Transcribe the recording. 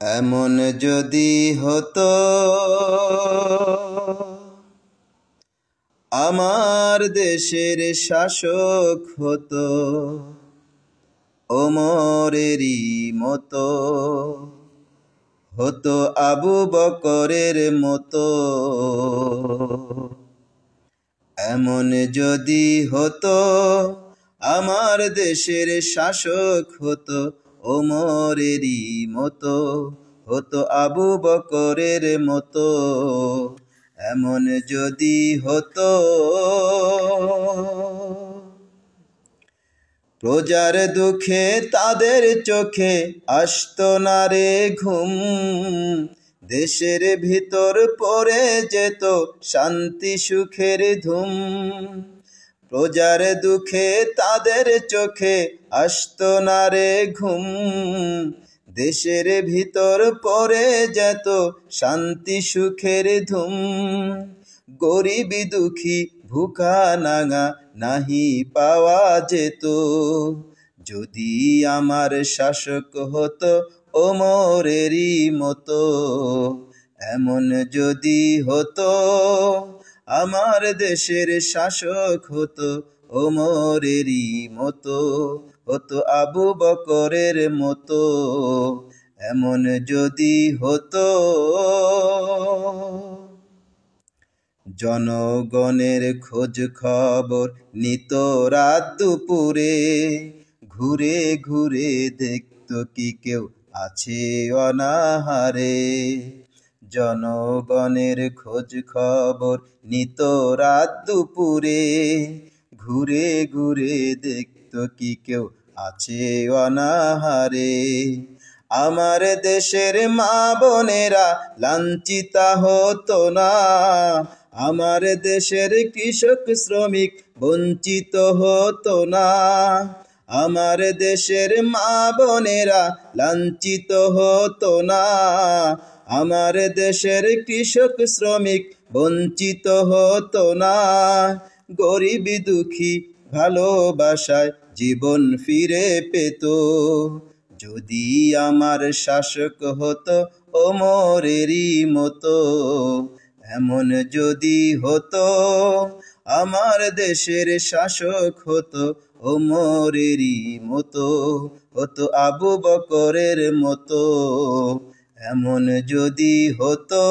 এমন যদি হতো আমার দেশের শাসক হতো ওমরেরই মতো, হতো আবু বকরের মতো। এমন যদি হতো আমার দেশের শাসক হতো ওমরেরই মতো, হতো আবু বকরের মতো। এমন যদি হতো প্রজার দুঃখে তাদের চোখে আসতো না রে ঘুম, দেশের ভিতর পড়ে যেত শান্তি সুখের ধুম। প্রজার দুঃখে তাদের চোখে আসতো না রে ঘুম, দেশের ভিতর পড়ে যেত শান্তি সুখের ধুম। গরিব দুঃখী ভুখা নাঙা নাহি পাওয়া যেত, যদি আমার শাসক হতো ওমরেরই মতো। এমন যদি হতো আমার দেশের শাসক হতো ওমরেরই মতো, হতো আবু বকরের মতো। এমন যদি হতো জনগণের খোঁজ খবর নিত রাত দুপুরে, ঘুরে ঘুরে দেখত কি কেউ আছে অনাহারে। জনগণের খোঁজ খবর নিত রাত দুপুরে, ঘুরে ঘুরে দেখত কি কেউ আছে অনাহারে। আমার দেশের মা বোনেরা লাঞ্ছিতা হতো না, আমার দেশের কৃষক শ্রমিক বঞ্চিত হতো না। আমার দেশের মা বোনেরা লাঞ্ছিত হতো না, আমার দেশের কৃষক শ্রমিক বঞ্চিত হতো না। গরিব দুঃখী ভালোবাসায় জীবন ফিরে পেত, যদি আমার শাসক হতো ওমরেরই মতো। এমন যদি হতো আমার দেশের শাসক হতো ওমরেরই মতো, হতো আবু বকরের মতো। এমন যদি হতো।